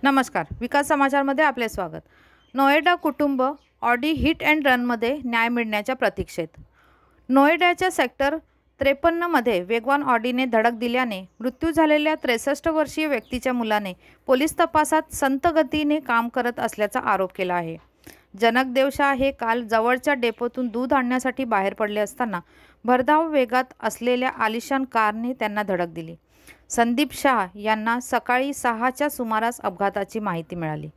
नमस्कार. विकास समाचारमध्ये आपले स्वागत. नोएडा कुटुंब ऑडी हिट अँड रनमध्ये न्याय मिळण्याच्या प्रतीक्षेत. नोएडाच्या सेक्टर 53 मध्ये वेगवान ऑडीने धडक दिल्याने मृत्यू झालेल्या 63 वर्षीय व्यक्तीच्या मुलाने पोलीस तपासात संथ गतीने काम करत असल्याचा आरोप केला आहे. जनक देवशाह हे काल जवळच्या डेपोतून दूध आणण्यासाठी बाहेर पडले असताना भरधाव वेगात असलेल्या आलिशान कारने त्यांना धडक दिली. संदीप शाह यांना सकाळी 6च्या सुमारास अपघाताची माहिती मिळाली.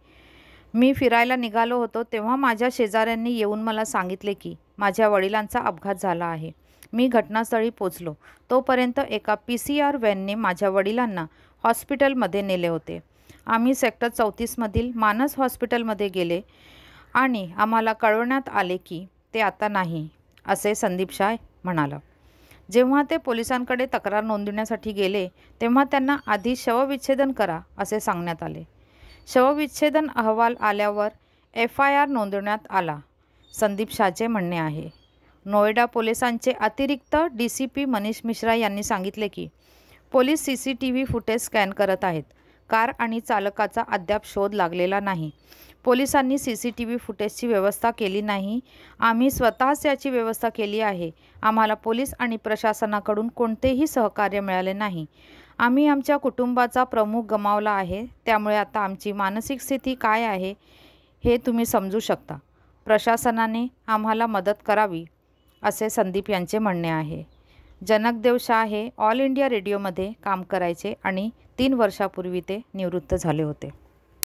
मी फिरायला निघालो होतो तेव्हा माझ्या शेजाऱ्यांनी येऊन मला सांगितले की माझ्या वडिलांचा अपघात झाला आहे. मी घटनास्थळी पोचलो तोपर्यंत एका PCR व्हॅनने माझ्या वडिलांना हॉस्पिटलमध्ये नेले होते. आम्ही सेक्टर 34 मधील मानस हॉस्पिटलमध्ये गेले आणि आम्हाला कळवण्यात आले की ते आता नाही, असे संदीप शाह म्हणाला. जेव्हा ते पोलिसांकडे तक्रार नोंदवण्यासाठी गेले तेव्हा त्यांना आधी शवविच्छेदन करा असे सांगण्यात आले. शवविच्छेदन अहवाल आल्यावर FIR नोंदवण्यात आला, संदीप शाहचे म्हणणे आहे. नोएडा पोलिसांचे अतिरिक्त DCP मनीष मिश्रा यांनी सांगितले की पोलीस CCTV फुटेज स्कॅन करत आहेत. कार आणि चालकाचा अद्याप शोध लागलेला नाही. पोलिसांनी CCTV फुटेजची व्यवस्था केली नाही. आम्ही स्वतःच याची व्यवस्था केली आहे. आम्हाला पोलीस आणि प्रशासनाकडून कोणतेही सहकार्य मिळाले नाही. आम्ही आमच्या कुटुंबाचा प्रमुख गमावला आहे. त्यामुळे आता आमची मानसिक स्थिती काय आहे हे तुम्ही समजू शकता. प्रशासनाने आम्हाला मदत करावी, असे संदीप यांचे म्हणणे आहे. जनक देवशाह हे ऑल इंडिया रेडिओमध्ये काम करायचे आणि 3 वर्षापूर्वी ते निवृत्त झाले होते.